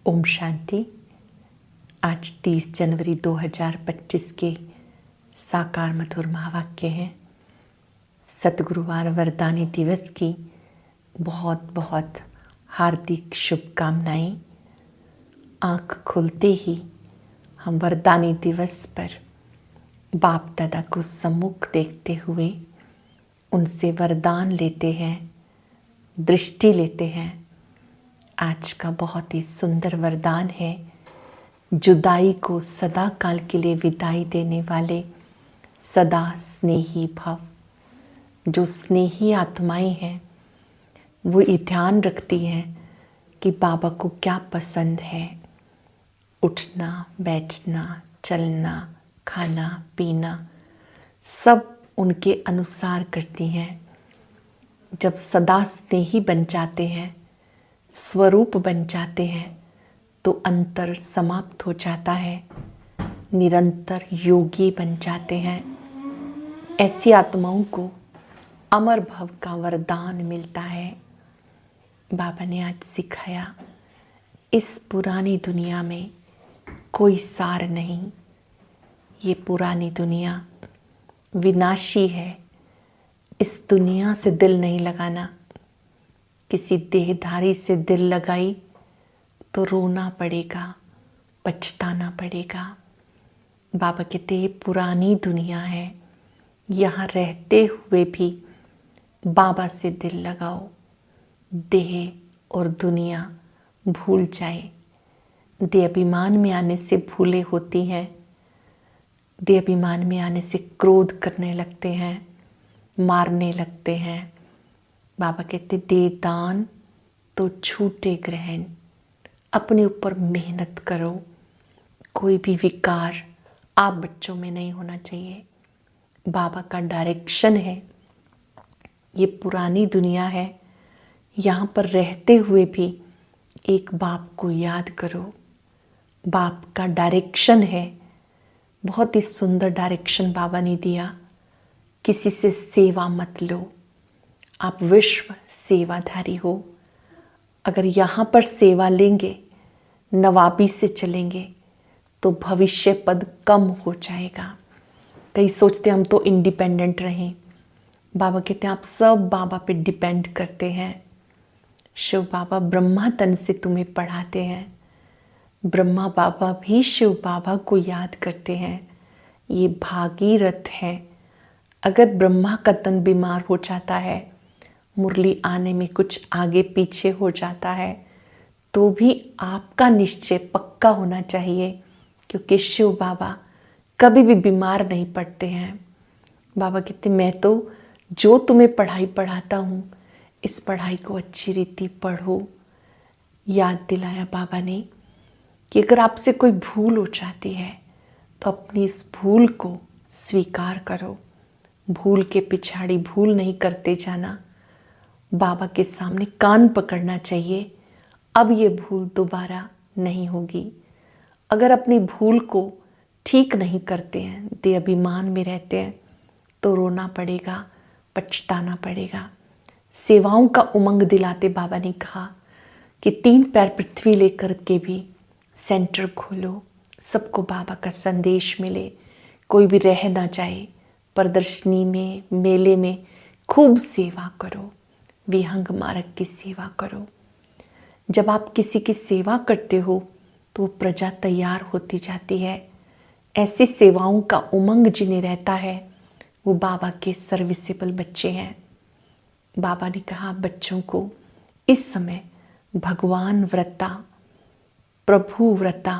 ओम शांति। आज 30 जनवरी 2025 के साकार मधुर महावाक्य हैं। सतगुरुवार वरदानी दिवस की बहुत बहुत हार्दिक शुभकामनाएं। आँख खुलते ही हम वरदानी दिवस पर बाप दादा को सम्मुख देखते हुए उनसे वरदान लेते हैं, दृष्टि लेते हैं। आज का बहुत ही सुंदर वरदान है, जुदाई को सदा काल के लिए विदाई देने वाले सदा स्नेही भव। जो स्नेही आत्माएं हैं वो ये ध्यान रखती हैं कि बाबा को क्या पसंद है। उठना, बैठना, चलना, खाना, पीना सब उनके अनुसार करती हैं। जब सदा स्नेही बन जाते हैं, स्वरूप बन जाते हैं, तो अंतर समाप्त हो जाता है, निरंतर योगी बन जाते हैं। ऐसी आत्माओं को अमर भव का वरदान मिलता है। बाबा ने आज सिखाया, इस पुरानी दुनिया में कोई सार नहीं। ये पुरानी दुनिया विनाशी है। इस दुनिया से दिल नहीं लगाना। किसी देहधारी से दिल लगाई तो रोना पड़ेगा, पछताना पड़ेगा। बाबा कहते हैं पुरानी दुनिया है, यहाँ रहते हुए भी बाबा से दिल लगाओ। देह और दुनिया भूल जाए। देह अभिमान में आने से भूले होती हैं। देह अभिमान में आने से क्रोध करने लगते हैं, मारने लगते हैं। बाबा कहते दे दान तो छूटे ग्रहण। अपने ऊपर मेहनत करो। कोई भी विकार आप बच्चों में नहीं होना चाहिए। बाबा का डायरेक्शन है। ये पुरानी दुनिया है, यहाँ पर रहते हुए भी एक बाप को याद करो। बाप का डायरेक्शन है, बहुत ही सुंदर डायरेक्शन बाबा ने दिया। किसी से सेवा मत लो। आप विश्व सेवाधारी हो। अगर यहाँ पर सेवा लेंगे, नवाबी से चलेंगे, तो भविष्य पद कम हो जाएगा। कई सोचते हम तो इंडिपेंडेंट रहें। बाबा कहते हैं आप सब बाबा पे डिपेंड करते हैं। शिव बाबा ब्रह्मा तन से तुम्हें पढ़ाते हैं। ब्रह्मा बाबा भी शिव बाबा को याद करते हैं। ये भागीरथ है। अगर ब्रह्मा का तन बीमार हो जाता है, मुरली आने में कुछ आगे पीछे हो जाता है, तो भी आपका निश्चय पक्का होना चाहिए, क्योंकि शिव बाबा कभी भी बीमार नहीं पड़ते हैं। बाबा कहते मैं तो जो तुम्हें पढ़ाई पढ़ाता हूँ, इस पढ़ाई को अच्छी रीति पढ़ो। याद दिलाया बाबा ने कि अगर आपसे कोई भूल हो जाती है तो अपनी इस भूल को स्वीकार करो। भूल के पिछाड़ी भूल नहीं करते जाना। बाबा के सामने कान पकड़ना चाहिए, अब ये भूल दोबारा नहीं होगी। अगर अपनी भूल को ठीक नहीं करते हैं, दे अभिमान में रहते हैं, तो रोना पड़ेगा, पछताना पड़ेगा। सेवाओं का उमंग दिलाते बाबा ने कहा कि 3 पैर पृथ्वी लेकर के भी सेंटर खोलो, सबको बाबा का संदेश मिले, कोई भी रह ना जाए। प्रदर्शनी में, मेले में खूब सेवा करो, विहंग मार्ग की सेवा करो। जब आप किसी की सेवा करते हो तो वो प्रजा तैयार होती जाती है। ऐसी सेवाओं का उमंग जिन्हें रहता है वो बाबा के सर्विसेबल बच्चे हैं। बाबा ने कहा बच्चों को इस समय भगवान व्रता, प्रभु व्रता,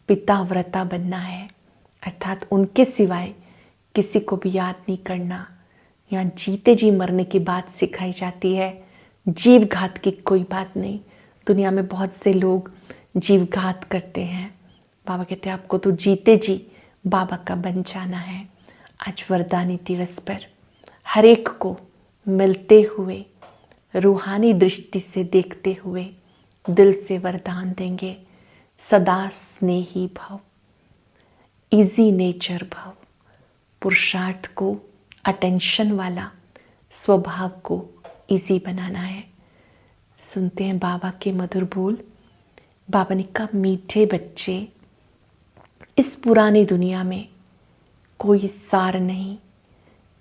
पिता व्रता बनना है। अर्थात उनके सिवाय किसी को भी याद नहीं करना। यहाँ जीते जी मरने की बात सिखाई जाती है। जीव घात की कोई बात नहीं। दुनिया में बहुत से लोग जीव घात करते हैं। बाबा कहते हैं आपको तो जीते जी बाबा का बन जाना है। आज वरदानी दिवस पर हर एक को मिलते हुए, रूहानी दृष्टि से देखते हुए दिल से वरदान देंगे। सदा स्नेही भव, इजी नेचर भव। पुरुषार्थ को, अटेंशन वाला स्वभाव को इजी बनाना है। सुनते हैं बाबा के मधुर बोल। बाबा ने कहा, मीठे बच्चे, इस पुरानी दुनिया में कोई सार नहीं,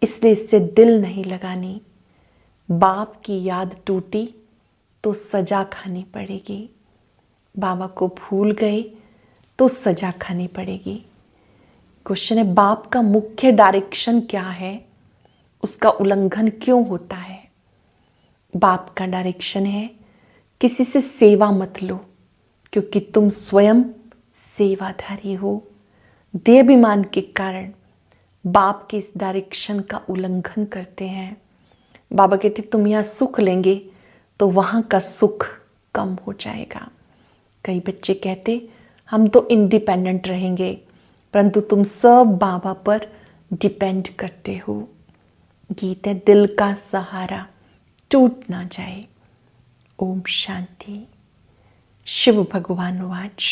इसलिए इससे दिल नहीं लगानी। बाप की याद टूटी तो सजा खानी पड़ेगी। बाबा को भूल गए तो सजा खानी पड़ेगी। क्वेश्चन है, बाप का मुख्य डायरेक्शन क्या है, उसका उल्लंघन क्यों होता है? बाप का डायरेक्शन है, किसी से सेवा मत लो, क्योंकि तुम स्वयं सेवाधारी हो। देहाभिमान के कारण बाप के इस डायरेक्शन का उल्लंघन करते हैं। बाबा कहते, तुम यहाँ सुख लेंगे तो वहाँ का सुख कम हो जाएगा। कई बच्चे कहते, हम तो इंडिपेंडेंट रहेंगे, परंतु तुम सब बाबा पर डिपेंड करते हो। गीत है, दिल का सहारा टूट ना जाए। ओम शांति। शिव भगवान वाच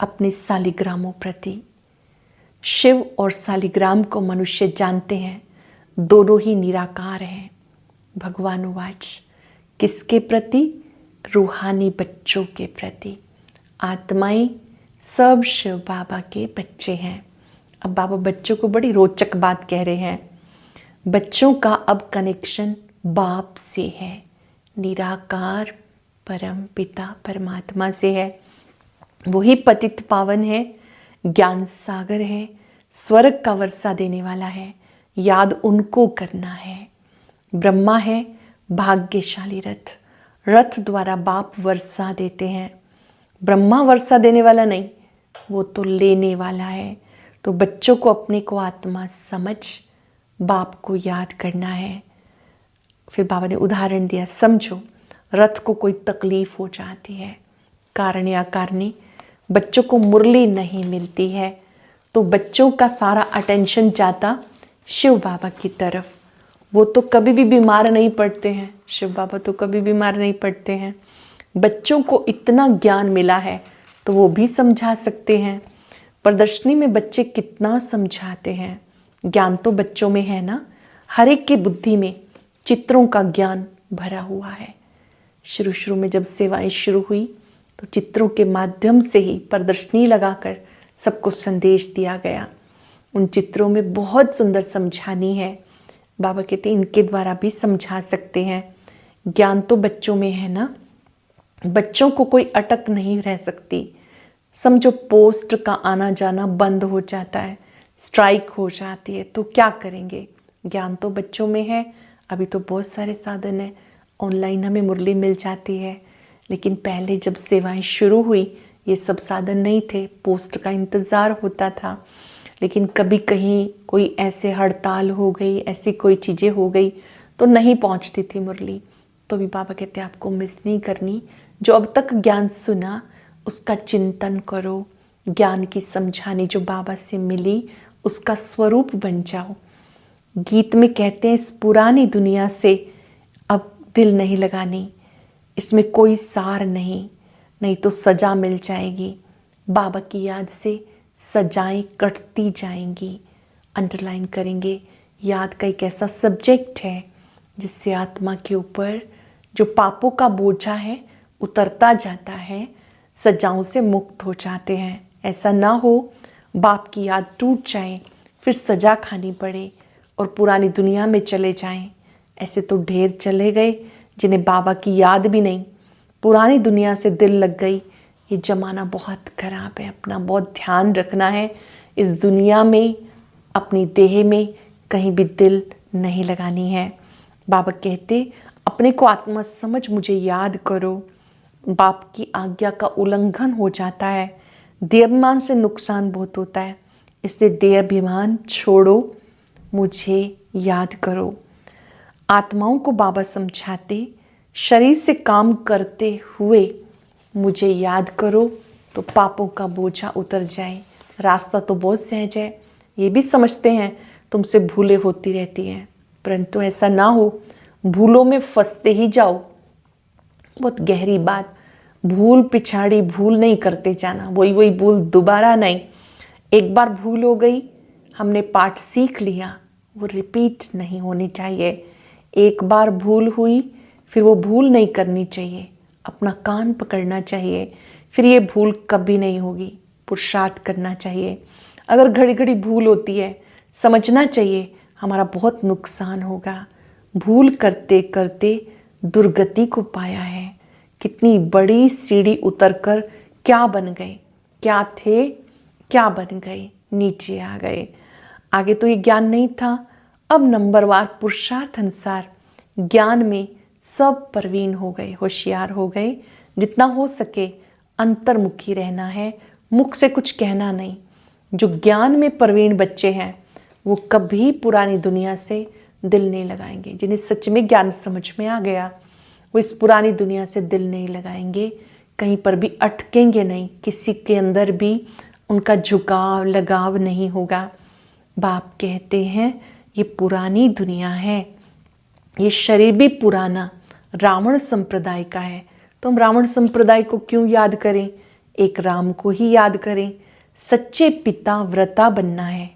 अपने सालिग्रामों प्रति। शिव और सालिग्राम को मनुष्य जानते हैं, दोनों ही निराकार हैं। भगवान वाच किसके प्रति? रूहानी बच्चों के प्रति। आत्माएं सब शिव बाबा के बच्चे हैं। अब बाबा बच्चों को बड़ी रोचक बात कह रहे हैं। बच्चों का अब कनेक्शन बाप से है, निराकार परम पिता परमात्मा से है। वही पतित पावन है, ज्ञान सागर है, स्वर्ग का वर्षा देने वाला है। याद उनको करना है। ब्रह्मा है भाग्यशाली रथ, रथ द्वारा बाप वर्षा देते हैं। ब्रह्मा वर्षा देने वाला नहीं, वो तो लेने वाला है। तो बच्चों को अपने को आत्मा समझ बाप को याद करना है। फिर बाबा ने उदाहरण दिया, समझो रथ को कोई तकलीफ हो जाती है, कारण या कारणी बच्चों को मुरली नहीं मिलती है, तो बच्चों का सारा अटेंशन जाता शिव बाबा की तरफ। वो तो कभी भी बीमार नहीं पड़ते हैं, शिव बाबा तो कभी बीमार नहीं पड़ते हैं। बच्चों को इतना ज्ञान मिला है तो वो भी समझा सकते हैं। प्रदर्शनी में बच्चे कितना समझाते हैं, ज्ञान तो बच्चों में है ना। हर एक की बुद्धि में चित्रों का ज्ञान भरा हुआ है। शुरू में जब सेवाएं शुरू हुई तो चित्रों के माध्यम से ही प्रदर्शनी लगाकर सबको संदेश दिया गया। उन चित्रों में बहुत सुंदर समझानी है। बाबा कहते हैं इनके द्वारा भी समझा सकते हैं। ज्ञान तो बच्चों में है ना, बच्चों को कोई अटक नहीं रह सकती। समझो पोस्ट का आना जाना बंद हो जाता है, स्ट्राइक हो जाती है, तो क्या करेंगे? ज्ञान तो बच्चों में है। अभी तो बहुत सारे साधन हैं, ऑनलाइन हमें मुरली मिल जाती है, लेकिन पहले जब सेवाएं शुरू हुई ये सब साधन नहीं थे, पोस्ट का इंतज़ार होता था। लेकिन कभी कहीं कोई ऐसे हड़ताल हो गई, ऐसी कोई चीज़ें हो गई तो नहीं पहुंचती थी मुरली। तो भी बाबा कहते हैं आपको मिस नहीं करनी। जो अब तक ज्ञान सुना उसका चिंतन करो, ज्ञान की समझानी जो बाबा से मिली उसका स्वरूप बन जाओ। गीत में कहते हैं इस पुरानी दुनिया से अब दिल नहीं लगानी, इसमें कोई सार नहीं तो सजा मिल जाएगी। बाबा की याद से सजाएं कटती जाएंगी। अंडरलाइन करेंगे, याद का एक ऐसा सब्जेक्ट है जिससे आत्मा के ऊपर जो पापों का बोझा है उतरता जाता है, सजाओं से मुक्त हो जाते हैं। ऐसा ना हो बाप की याद टूट जाए, फिर सजा खानी पड़े और पुरानी दुनिया में चले जाएं। ऐसे तो ढेर चले गए जिन्हें बाबा की याद भी नहीं, पुरानी दुनिया से दिल लग गई। ये ज़माना बहुत खराब है, अपना बहुत ध्यान रखना है। इस दुनिया में अपनी देह में कहीं भी दिल नहीं लगानी है। बाबा कहते अपने को आत्मा समझ मुझे याद करो। बाप की आज्ञा का उल्लंघन हो जाता है, देहाभिमान से नुकसान बहुत होता है, इसलिए देहाभिमान छोड़ो, मुझे याद करो। आत्माओं को बाबा समझाते शरीर से काम करते हुए मुझे याद करो तो पापों का बोझा उतर जाए। रास्ता तो बहुत सहज है, ये भी समझते हैं तुमसे भूलें होती रहती हैं, परंतु ऐसा ना हो भूलों में फंसते ही जाओ। बहुत गहरी बात, भूल पिछाड़ी भूल नहीं करते जाना, वही भूल दोबारा नहीं। एक बार भूल हो गई, हमने पाठ सीख लिया, वो रिपीट नहीं होनी चाहिए। एक बार भूल हुई फिर वो भूल नहीं करनी चाहिए, अपना कान पकड़ना चाहिए, फिर ये भूल कभी नहीं होगी। पुरुषार्थ करना चाहिए। अगर घड़ी घड़ी भूल होती है, समझना चाहिए हमारा बहुत नुकसान होगा। भूल करते करते दुर्गति को पाया है। कितनी बड़ी सीढ़ी उतरकर क्या बन गए, क्या थे क्या बन गए, नीचे आ गए। आगे तो ये ज्ञान नहीं था। अब नंबरवार पुरुषार्थ अनुसार ज्ञान में सब प्रवीण हो गए, होशियार हो गए। जितना हो सके अंतर्मुखी रहना है, मुख से कुछ कहना नहीं। जो ज्ञान में प्रवीण बच्चे हैं वो कभी पुरानी दुनिया से दिल नहीं लगाएंगे। जिन्हें सच में ज्ञान समझ में आ गया वो इस पुरानी दुनिया से दिल नहीं लगाएंगे, कहीं पर भी अटकेंगे नहीं, किसी के अंदर भी उनका झुकाव लगाव नहीं होगा। बाप कहते हैं ये पुरानी दुनिया है, ये शरीर भी पुराना रावण संप्रदाय का है। तो हम रावण संप्रदाय को क्यों याद करें, एक राम को ही याद करें। सच्चे पिता व्रता बनना है।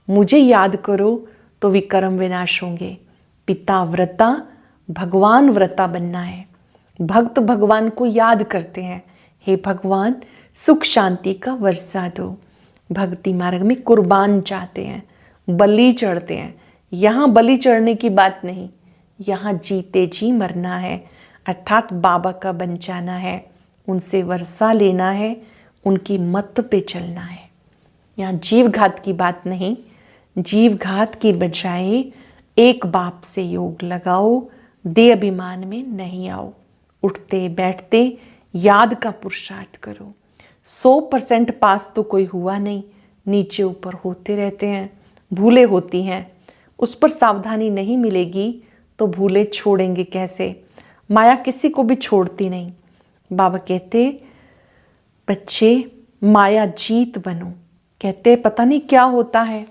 मुझे याद करो तो विकर्म विनाश होंगे। पिता व्रता, भगवान व्रता बनना है। भक्त भगवान को याद करते हैं, हे भगवान सुख शांति का वर्षा दो। भक्ति मार्ग में कुर्बान चाहते हैं, बलि चढ़ते हैं। यहाँ बलि चढ़ने की बात नहीं, यहाँ जीते जी मरना है, अर्थात बाबा का बन जाना है, उनसे वर्षा लेना है, उनकी मत पे चलना है। यहाँ जीव घात की बात नहीं। जीव घात की बजाय एक बाप से योग लगाओ, दे अभिमान में नहीं आओ। उठते बैठते याद का पुरुषार्थ करो। 100% पास तो कोई हुआ नहीं, नीचे ऊपर होते रहते हैं, भूले होती हैं। उस पर सावधानी नहीं मिलेगी तो भूले छोड़ेंगे कैसे। माया किसी को भी छोड़ती नहीं। बाबा कहते बच्चे माया जीत बनो। कहते पता नहीं क्या होता है,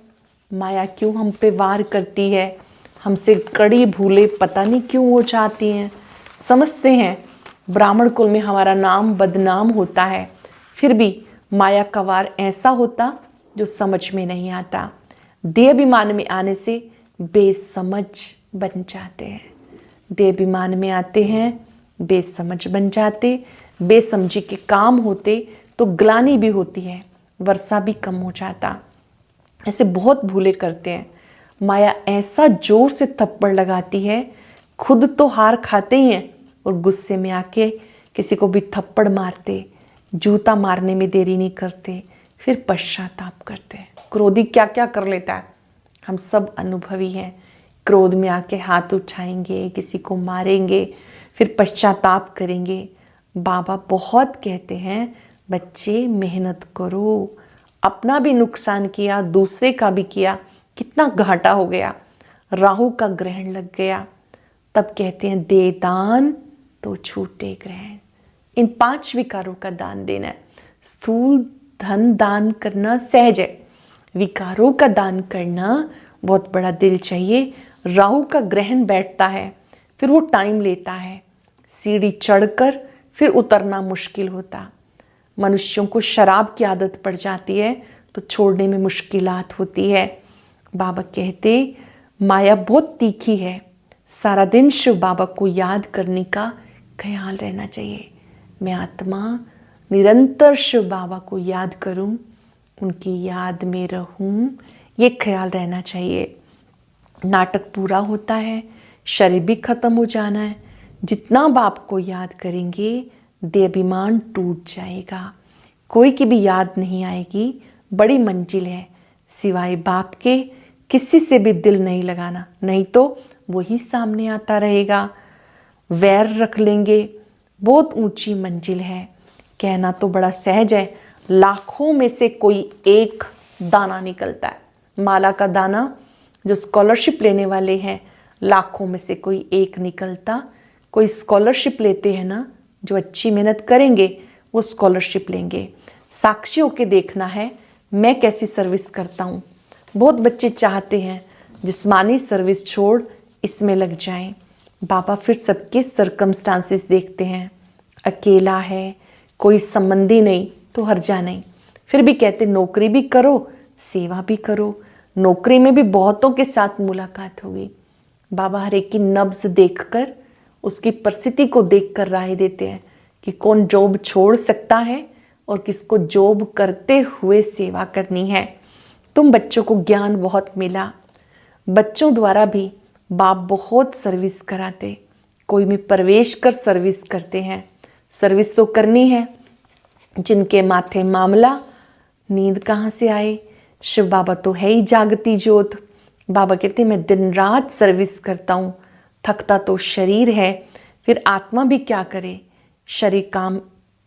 माया क्यों हम पे वार करती है, हमसे कड़ी भूले पता नहीं क्यों हो जाती हैं। समझते हैं ब्राह्मण कुल में हमारा नाम बदनाम होता है, फिर भी माया का वार ऐसा होता जो समझ में नहीं आता। देहाभिमान में आने से बेसमझ बन जाते हैं। देहाभिमान में आते हैं, बेसमझ बन जाते, बेसमझी के काम होते तो ग्लानि भी होती है, वर्षा भी कम हो जाता। ऐसे बहुत भूले करते हैं। माया ऐसा जोर से थप्पड़ लगाती है, खुद तो हार खाते ही हैं और गुस्से में आके किसी को भी थप्पड़ मारते, जूता मारने में देरी नहीं करते, फिर पश्चाताप करते हैं। क्रोधी क्या क्या कर लेता है, हम सब अनुभवी हैं। क्रोध में आके हाथ उठाएंगे, किसी को मारेंगे, फिर पश्चाताप करेंगे। बाबा बहुत कहते हैं बच्चे मेहनत करो। अपना भी नुकसान किया, दूसरे का भी किया, कितना घाटा हो गया। राहु का ग्रहण लग गया, तब कहते हैं दे दान तो छूटे ग्रहण। इन 5 विकारों का दान देना है। स्थूल धन दान करना सहज है, विकारों का दान करना बहुत बड़ा दिल चाहिए। राहु का ग्रहण बैठता है, फिर वो टाइम लेता है, सीढ़ी चढ़कर फिर उतरना मुश्किल होता। मनुष्यों को शराब की आदत पड़ जाती है तो छोड़ने में मुश्किलात होती है। बाबा कहते माया बहुत तीखी है, सारा दिन शिव बाबा को याद करने का ख्याल रहना चाहिए। मैं आत्मा निरंतर शिव बाबा को याद करूं, उनकी याद में रहूं, ये ख्याल रहना चाहिए। नाटक पूरा होता है, शरीर भी खत्म हो जाना है। जितना बाप को याद करेंगे देहाभिमान टूट जाएगा, कोई की भी याद नहीं आएगी। बड़ी मंजिल है, सिवाय बाप के किसी से भी दिल नहीं लगाना, नहीं तो वही सामने आता रहेगा। वैर रख लेंगे, बहुत ऊंची मंजिल है। कहना तो बड़ा सहज है, लाखों में से कोई एक दाना निकलता है। माला का दाना जो स्कॉलरशिप लेने वाले हैं, लाखों में से कोई एक निकलता। कोई स्कॉलरशिप लेते हैं ना, जो अच्छी मेहनत करेंगे वो स्कॉलरशिप लेंगे। साक्षी होके देखना है मैं कैसी सर्विस करता हूँ। बहुत बच्चे चाहते हैं जिस्मानी सर्विस छोड़ इसमें लग जाएं। बाबा फिर सबके सर्कमस्टांसेस देखते हैं। अकेला है, कोई संबंधी नहीं तो हर्जा नहीं, फिर भी कहते नौकरी भी करो, सेवा भी करो। नौकरी में भी बहुतों के साथ मुलाकात होगी। बाबा हर एक की नब्ज देखकर, उसकी परिस्थिति को देखकर राय देते हैं कि कौन जॉब छोड़ सकता है, और किसको जॉब करते हुए सेवा करनी है। तुम बच्चों को ज्ञान बहुत मिला, बच्चों द्वारा भी बाप बहुत सर्विस कराते, कोई में प्रवेश कर सर्विस करते हैं। सर्विस तो करनी है, जिनके माथे मामला, नींद कहाँ से आए। शिव बाबा तो है ही जागती ज्योत। बाबा कहते मैं दिन रात सर्विस करता हूँ, थकता तो शरीर है, फिर आत्मा भी क्या करे, शरीर काम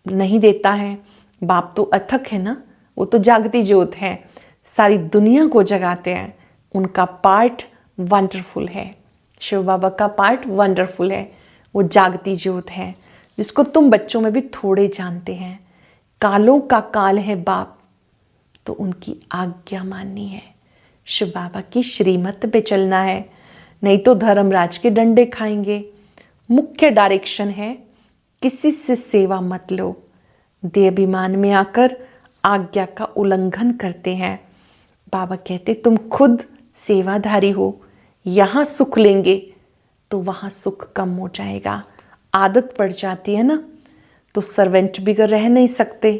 नहीं देता है। बाप तो अथक है ना, वो तो जागती ज्योत है, सारी दुनिया को जगाते हैं। उनका पार्ट वंडरफुल है, शिव बाबा का पार्ट वंडरफुल है। वो जागती ज्योत है जिसको तुम बच्चों में भी थोड़े जानते हैं। कालों का काल है बाप, तो उनकी आज्ञा माननी है, शिव बाबा की श्रीमत पे चलना है, नहीं तो धर्मराज के डंडे खाएंगे। मुख्य डायरेक्शन है किसी से सेवा मत लो। देहाभिमान में आकर आज्ञा का उल्लंघन करते हैं। बाबा कहते तुम खुद सेवाधारी हो, यहाँ सुख लेंगे तो वहाँ सुख कम हो जाएगा। आदत पड़ जाती है ना, तो सर्वेंट भी रह नहीं सकते।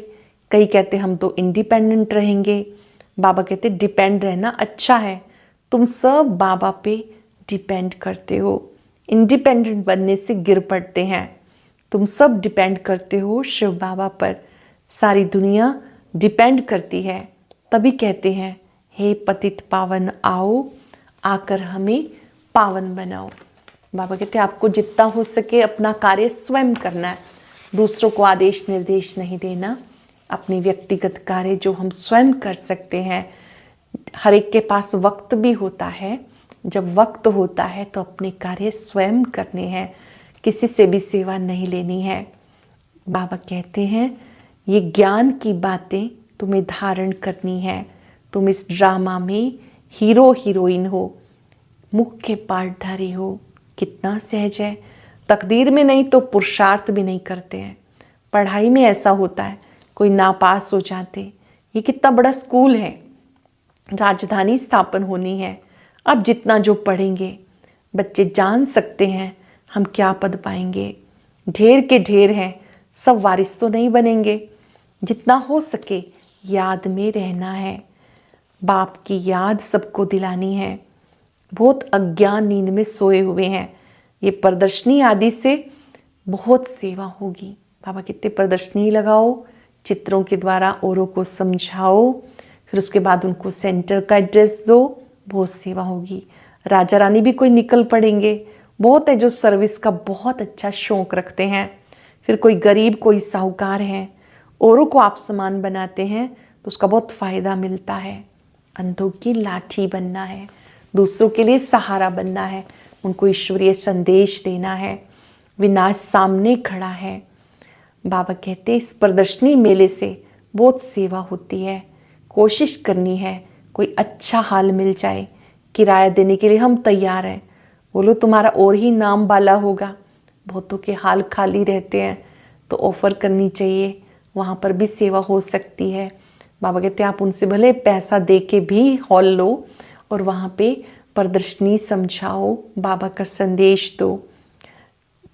कई कहते हम तो इंडिपेंडेंट रहेंगे, बाबा कहते डिपेंड रहना अच्छा है। तुम सब बाबा पे डिपेंड करते हो, इंडिपेंडेंट बनने से गिर पड़ते हैं। तुम सब डिपेंड करते हो शिव बाबा पर, सारी दुनिया डिपेंड करती है। तभी कहते हैं हे पतित पावन आओ, आकर हमें पावन बनाओ। बाबा कहते हैं आपको जितना हो सके अपना कार्य स्वयं करना है, दूसरों को आदेश निर्देश नहीं देना। अपने व्यक्तिगत कार्य जो हम स्वयं कर सकते हैं। हर एक के पास वक्त भी होता है, जब वक्त होता है तो अपने कार्य स्वयं करने हैं, किसी से भी सेवा नहीं लेनी है। बाबा कहते हैं ये ज्ञान की बातें तुम्हें धारण करनी है। तुम इस ड्रामा में हीरो हीरोइन हो, मुख्य पाठधारी हो। कितना सहज है, तकदीर में नहीं तो पुरुषार्थ भी नहीं करते हैं। पढ़ाई में ऐसा होता है, कोई नापास हो जाते। ये कितना बड़ा स्कूल है, राजधानी स्थापन होनी है। अब जितना जो पढ़ेंगे बच्चे जान सकते हैं हम क्या पद पाएंगे। ढेर के ढेर हैं, सब वारिस तो नहीं बनेंगे। जितना हो सके याद में रहना है, बाप की याद सबको दिलानी है। बहुत अज्ञान नींद में सोए हुए हैं, ये प्रदर्शनी आदि से बहुत सेवा होगी। बाबा कहते प्रदर्शनी लगाओ, चित्रों के द्वारा औरों को समझाओ, फिर उसके बाद उनको सेंटर का एड्रेस दो, बहुत सेवा होगी। राजा रानी भी कोई निकल पड़ेंगे, बहुत है जो सर्विस का बहुत अच्छा शौक रखते हैं। फिर कोई गरीब कोई साहूकार है, औरों को आप समान बनाते हैं तो उसका बहुत फायदा मिलता है। अंधों की लाठी बनना है, दूसरों के लिए सहारा बनना है, उनको ईश्वरीय संदेश देना है। विनाश सामने खड़ा है। बाबा कहते इस प्रदर्शनी मेले से बहुत सेवा होती है। कोशिश करनी है कोई अच्छा हाल मिल जाए, किराया देने के लिए हम तैयार हैं। बोलो तुम्हारा और ही नाम वाला होगा। बहुतों के हाल खाली रहते हैं तो ऑफर करनी चाहिए, वहाँ पर भी सेवा हो सकती है। बाबा कहते हैं आप उनसे भले पैसा दे के भी हॉल लो और वहाँ पे प्रदर्शनी समझाओ, बाबा का संदेश दो।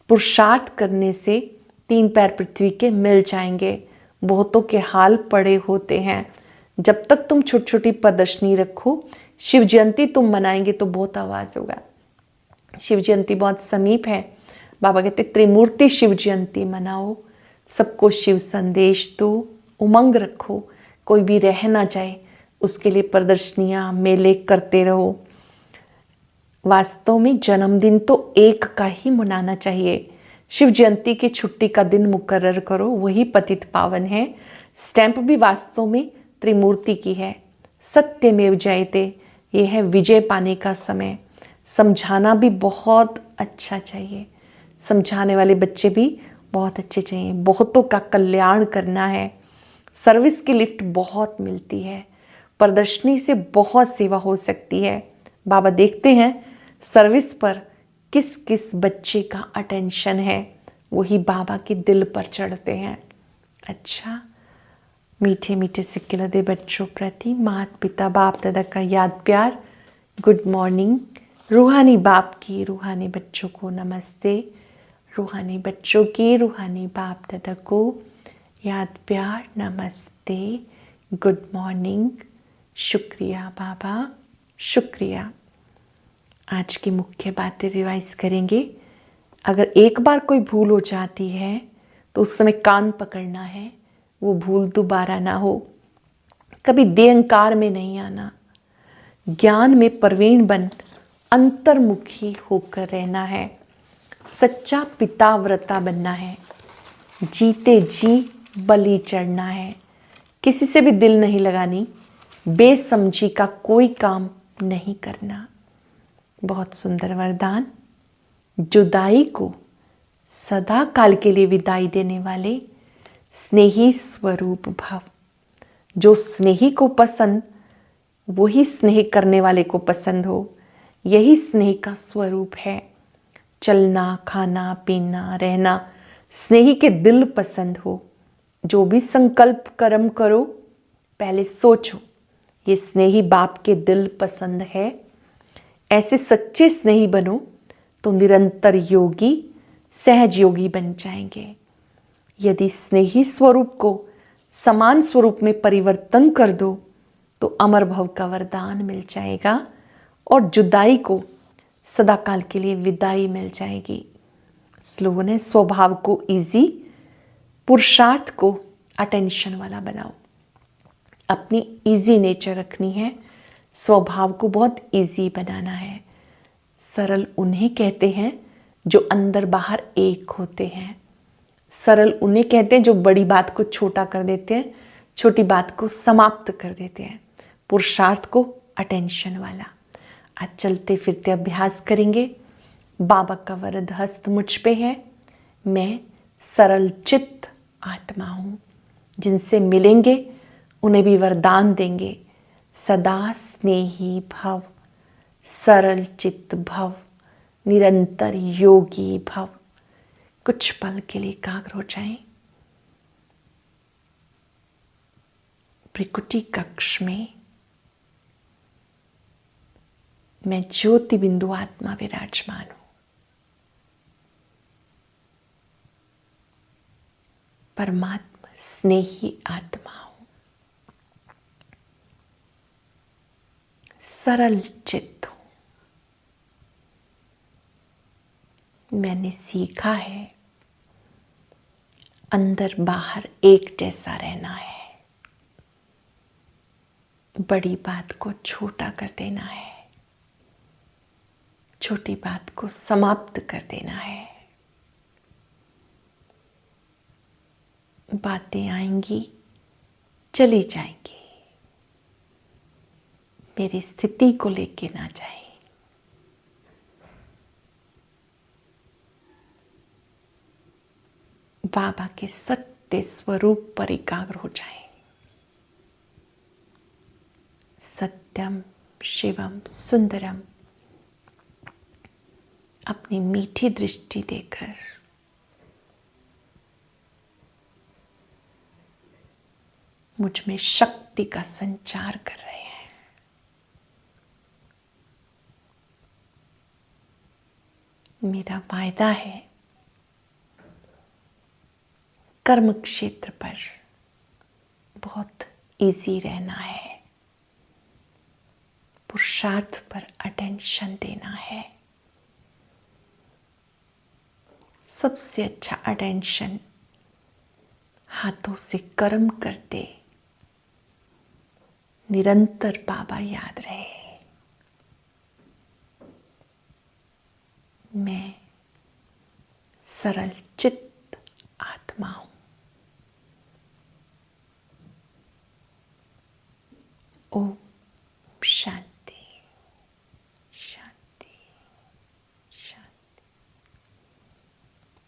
पुरुषार्थ करने से 3 पैर पृथ्वी के मिल जाएंगे। बहुतों के हाल पड़े होते हैं। जब तक तुम छोटी छोटी प्रदर्शनी रखो, शिव जयंती तुम मनाएंगे तो बहुत आवाज़ होगा। शिव जयंती बहुत समीप है। बाबा कहते त्रिमूर्ति शिव जयंती मनाओ, सबको शिव संदेश दो, उमंग रखो, कोई भी रह ना जाए, उसके लिए प्रदर्शनियाँ मेले करते रहो। वास्तव में जन्मदिन तो एक का ही मनाना चाहिए। शिव जयंती की छुट्टी का दिन मुकर्रर करो, वही पतित पावन है। स्टैंप भी वास्तव में त्रिमूर्ति की है। सत्यमेव जयते, ये है विजय पाने का समय। समझाना भी बहुत अच्छा चाहिए, समझाने वाले बच्चे भी बहुत अच्छे चाहिए। बहुतों का कल्याण करना है। सर्विस की लिफ्ट बहुत मिलती है, प्रदर्शनी से बहुत सेवा हो सकती है। बाबा देखते हैं सर्विस पर किस किस बच्चे का अटेंशन है, वही बाबा के दिल पर चढ़ते हैं। अच्छा, मीठे मीठे सिक्के लदे बच्चों प्रति माता पिता बाप दादा का याद प्यार। Good morning. रूहानी बाप की रूहानी बच्चों को नमस्ते। रूहानी बच्चों की रूहानी बाप दादा को याद प्यार, नमस्ते, गुड मॉर्निंग, शुक्रिया बाबा, शुक्रिया। आज की मुख्य बातें रिवाइज करेंगे। अगर एक बार कोई भूल हो जाती है तो उस समय कान पकड़ना है, वो भूल दोबारा ना हो। कभी देहंकार में नहीं आना, ज्ञान में प्रवीण बन अंतर्मुखी होकर रहना है। सच्चा पिताव्रता बनना है, जीते जी बलि चढ़ना है। किसी से भी दिल नहीं लगानी, बेसमझी का कोई काम नहीं करना। बहुत सुंदर वरदान। जुदाई को सदा काल के लिए विदाई देने वाले स्नेही स्वरूप भव। जो स्नेही को पसंद, वही स्नेह करने वाले को पसंद हो। यही स्नेह का स्वरूप है। चलना, खाना, पीना, रहना स्नेही के दिल पसंद हो। जो भी संकल्प कर्म करो, पहले सोचो ये स्नेही बाप के दिल पसंद है। ऐसे सच्चे स्नेही बनो तो निरंतर योगी, सहज योगी बन जाएंगे। यदि स्नेही स्वरूप को समान स्वरूप में परिवर्तन कर दो तो अमर भव का वरदान मिल जाएगा और जुदाई को सदाकाल के लिए विदाई मिल जाएगी। स्लोगन है, स्वभाव को इजी, पुरुषार्थ को अटेंशन वाला बनाओ। अपनी इजी नेचर रखनी है, स्वभाव को बहुत इजी बनाना है। सरल उन्हें कहते हैं जो अंदर बाहर एक होते हैं। सरल उन्हें कहते हैं जो बड़ी बात को छोटा कर देते हैं, छोटी बात को समाप्त कर देते हैं। पुरुषार्थ को अटेंशन वाला। आज चलते फिरते अभ्यास करेंगे। बाबा का वरद हस्त मुझ पे है। मैं सरल चित्त आत्मा हूँ। जिनसे मिलेंगे उन्हें भी वरदान देंगे। सदा स्नेही भव, सरल चित्त भव, निरंतर योगी भव। कुछ पल के लिए एकाग्र हो जाएं। त्रिकुटी कक्ष में मैं ज्योति बिंदु आत्मा विराजमान हूं। परमात्मा स्नेही आत्मा हूं। सरल चित्त हूं। मैंने सीखा है अंदर बाहर एक जैसा रहना है। बड़ी बात को छोटा कर देना है, छोटी बात को समाप्त कर देना है। बातें आएंगी, चली जाएंगी। मेरी स्थिति को लेके ना जाए। बाबा के सत्य स्वरूप पर एकाग्र हो जाए। सत्यम शिवम सुंदरम अपनी मीठी दृष्टि देकर मुझ में शक्ति का संचार कर रहे हैं। मेरा वायदा है कर्म क्षेत्र पर बहुत इजी रहना है। पुरुषार्थ पर अटेंशन देना है। सबसे अच्छा अटेंशन हाथों से कर्म करते निरंतर बाबा याद रहे। मैं सरल चित्त आत्मा हूं। ओम शांति।